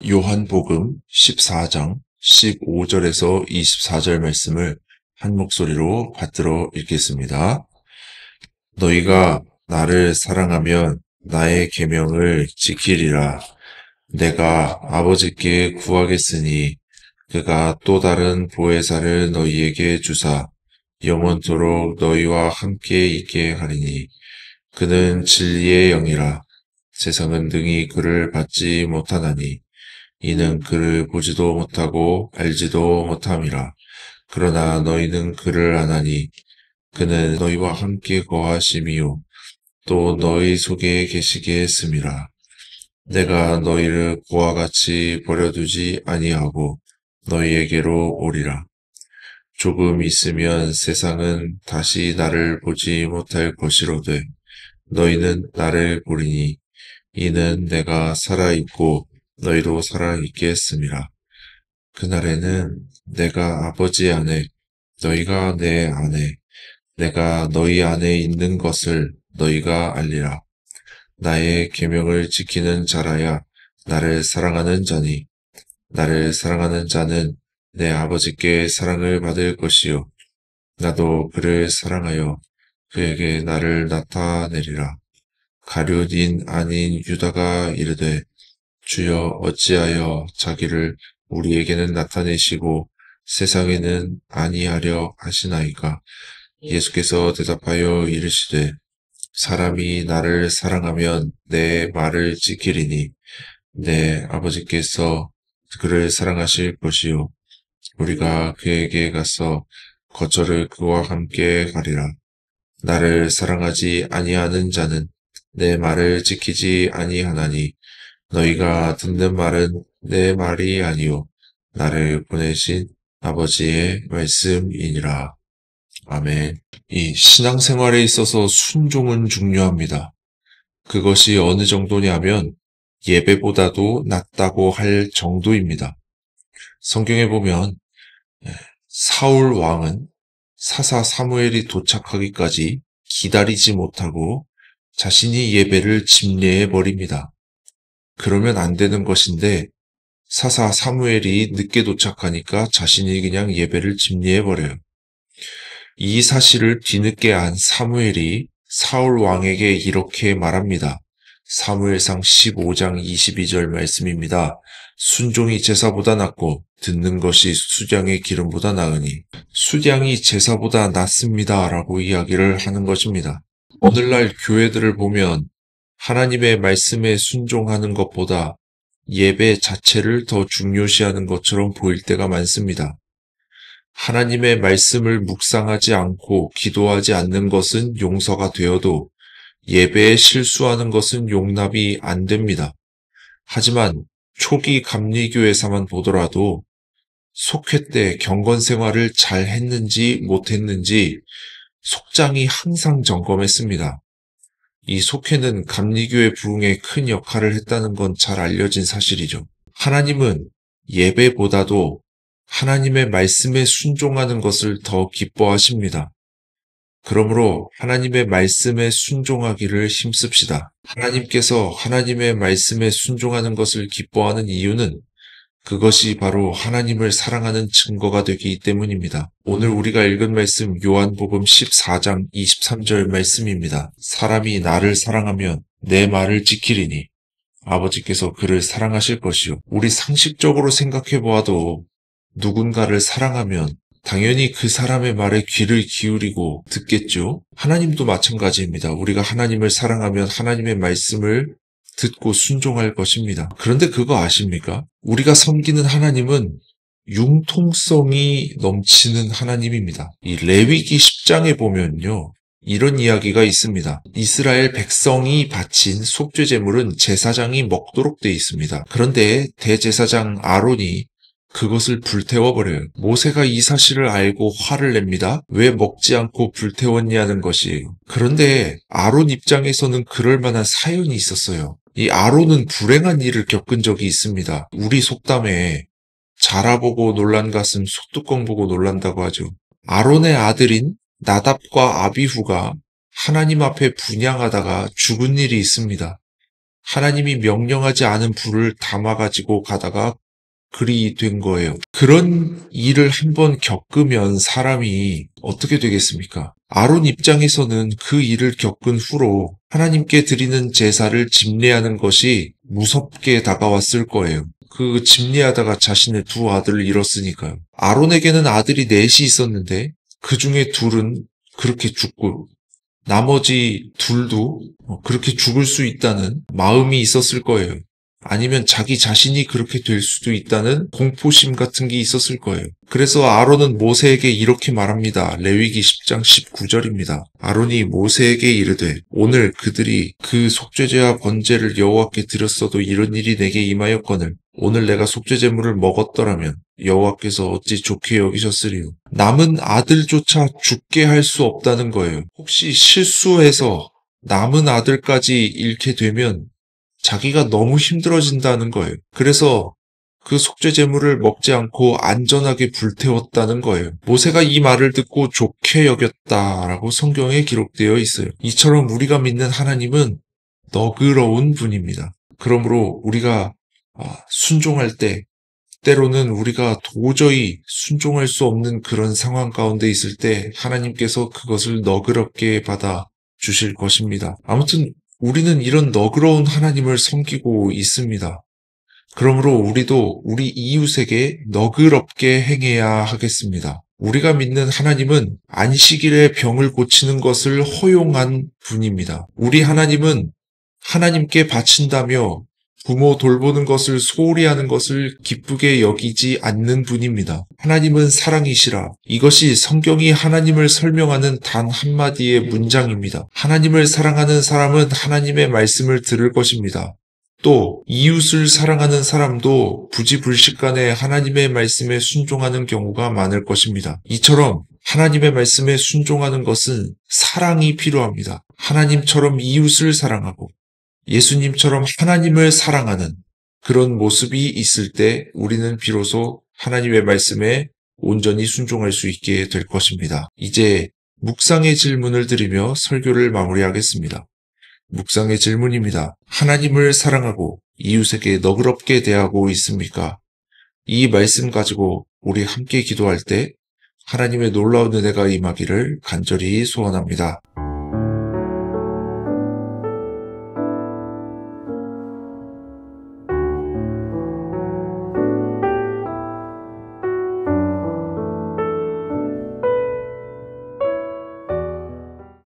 요한복음 14장 15절에서 24절 말씀을 한 목소리로 받들어 읽겠습니다. 너희가 나를 사랑하면 나의 계명을 지키리라. 내가 아버지께 구하겠으니 그가 또 다른 보혜사를 너희에게 주사 영원토록 너희와 함께 있게 하리니 그는 진리의 영이라. 세상은 능히 그를 받지 못하나니 이는 그를 보지도 못하고 알지도 못함이라. 그러나 너희는 그를 아나니 그는 너희와 함께 거하심이요 또 너희 속에 계시게 했음이라. 내가 너희를 고와 같이 버려두지 아니하고 너희에게로 오리라. 조금 있으면 세상은 다시 나를 보지 못할 것이로되 너희는 나를 보리니 이는 내가 살아있고 너희도 살아있게 했음이라. 그날에는 내가 아버지 안에 너희가 내 안에 내가 너희 안에 있는 것을 너희가 알리라. 나의 계명을 지키는 자라야 나를 사랑하는 자니 나를 사랑하는 자는 내 아버지께 사랑을 받을 것이요 나도 그를 사랑하여 그에게 나를 나타내리라. 가룟인 아닌 유다가 이르되 주여 어찌하여 자기를 우리에게는 나타내시고 세상에는 아니하려 하시나이까. 예수께서 대답하여 이르시되 사람이 나를 사랑하면 내 말을 지키리니 내 아버지께서 그를 사랑하실 것이요 우리가 그에게 가서 거처를 그와 함께 가리라. 나를 사랑하지 아니하는 자는 내 말을 지키지 아니하나니 너희가 듣는 말은 내 말이 아니요 나를 보내신 아버지의 말씀이니라. 아멘. 이 신앙생활에 있어서 순종은 중요합니다. 그것이 어느 정도냐면 예배보다도 낫다고 할 정도입니다. 성경에 보면 사울 왕은 사사 사무엘이 도착하기까지 기다리지 못하고 자신이 예배를 집례해 버립니다. 그러면 안 되는 것인데 사사 사무엘이 늦게 도착하니까 자신이 그냥 예배를 집례해 버려요. 이 사실을 뒤늦게 안 사무엘이 사울 왕에게 이렇게 말합니다. 사무엘상 15장 22절 말씀입니다. 순종이 제사보다 낫고 듣는 것이 수량의 기름보다 나으니 수량이 제사보다 낫습니다 라고 이야기를 하는 것입니다. 오늘날 교회들을 보면 하나님의 말씀에 순종하는 것보다 예배 자체를 더 중요시하는 것처럼 보일 때가 많습니다. 하나님의 말씀을 묵상하지 않고 기도하지 않는 것은 용서가 되어도 예배에 실수하는 것은 용납이 안 됩니다. 하지만 초기 감리교회사만 보더라도 속회 때 경건 생활을 잘 했는지 못했는지 속장이 항상 점검했습니다. 이 속회는 감리교회 부흥에 큰 역할을 했다는 건 잘 알려진 사실이죠. 하나님은 예배보다도 하나님의 말씀에 순종하는 것을 더 기뻐하십니다. 그러므로 하나님의 말씀에 순종하기를 힘씁시다. 하나님께서 하나님의 말씀에 순종하는 것을 기뻐하는 이유는 그것이 바로 하나님을 사랑하는 증거가 되기 때문입니다. 오늘 우리가 읽은 말씀 요한복음 14장 23절 말씀입니다. 사람이 나를 사랑하면 내 말을 지키리니 아버지께서 그를 사랑하실 것이요. 우리 상식적으로 생각해 보아도 누군가를 사랑하면 당연히 그 사람의 말에 귀를 기울이고 듣겠죠. 하나님도 마찬가지입니다. 우리가 하나님을 사랑하면 하나님의 말씀을 듣고 순종할 것입니다. 그런데 그거 아십니까? 우리가 섬기는 하나님은 융통성이 넘치는 하나님입니다. 이 레위기 10장에 보면요. 이런 이야기가 있습니다. 이스라엘 백성이 바친 속죄 제물은 제사장이 먹도록 돼 있습니다. 그런데 대제사장 아론이 그것을 불태워버려요. 모세가 이 사실을 알고 화를 냅니다. 왜 먹지 않고 불태웠냐는 것이에요. 그런데 아론 입장에서는 그럴 만한 사연이 있었어요. 이 아론은 불행한 일을 겪은 적이 있습니다. 우리 속담에 자라보고 놀란 가슴 속뚜껑 보고 놀란다고 하죠. 아론의 아들인 나답과 아비후가 하나님 앞에 분향하다가 죽은 일이 있습니다. 하나님이 명령하지 않은 불을 담아가지고 가다가 그리 된 거예요. 그런 일을 한번 겪으면 사람이 어떻게 되겠습니까? 아론 입장에서는 그 일을 겪은 후로 하나님께 드리는 제사를 집례하는 것이 무섭게 다가왔을 거예요. 그 집례하다가 자신의 두 아들을 잃었으니까요. 아론에게는 아들이 넷이 있었는데 그 중에 둘은 그렇게 죽고 나머지 둘도 그렇게 죽을 수 있다는 마음이 있었을 거예요. 아니면 자기 자신이 그렇게 될 수도 있다는 공포심 같은 게 있었을 거예요. 그래서 아론은 모세에게 이렇게 말합니다. 레위기 10장 19절입니다. 아론이 모세에게 이르되 오늘 그들이 그 속죄제와 번제를 여호와께 드렸어도 이런 일이 내게 임하였거늘 오늘 내가 속죄제물을 먹었더라면 여호와께서 어찌 좋게 여기셨으리요. 남은 아들조차 죽게 할 수 없다는 거예요. 혹시 실수해서 남은 아들까지 잃게 되면 자기가 너무 힘들어진다는 거예요. 그래서 그 속죄제물을 먹지 않고 안전하게 불태웠다는 거예요. 모세가 이 말을 듣고 좋게 여겼다라고 성경에 기록되어 있어요. 이처럼 우리가 믿는 하나님은 너그러운 분입니다. 그러므로 우리가 순종할 때 때로는 우리가 도저히 순종할 수 없는 그런 상황 가운데 있을 때 하나님께서 그것을 너그럽게 받아 주실 것입니다. 아무튼 우리는 이런 너그러운 하나님을 섬기고 있습니다. 그러므로 우리도 우리 이웃에게 너그럽게 행해야 하겠습니다. 우리가 믿는 하나님은 안식일에 병을 고치는 것을 허용한 분입니다. 우리 하나님은 하나님께 바친다며 부모 돌보는 것을 소홀히 하는 것을 기쁘게 여기지 않는 분입니다. 하나님은 사랑이시라. 이것이 성경이 하나님을 설명하는 단 한마디의 문장입니다. 하나님을 사랑하는 사람은 하나님의 말씀을 들을 것입니다. 또 이웃을 사랑하는 사람도 부지불식간에 하나님의 말씀에 순종하는 경우가 많을 것입니다. 이처럼 하나님의 말씀에 순종하는 것은 사랑이 필요합니다. 하나님처럼 이웃을 사랑하고 예수님처럼 하나님을 사랑하는 그런 모습이 있을 때 우리는 비로소 하나님의 말씀에 온전히 순종할 수 있게 될 것입니다. 이제 묵상의 질문을 드리며 설교를 마무리하겠습니다. 묵상의 질문입니다. 하나님을 사랑하고 이웃에게 너그럽게 대하고 있습니까? 이 말씀 가지고 우리 함께 기도할 때 하나님의 놀라운 은혜가 임하기를 간절히 소원합니다.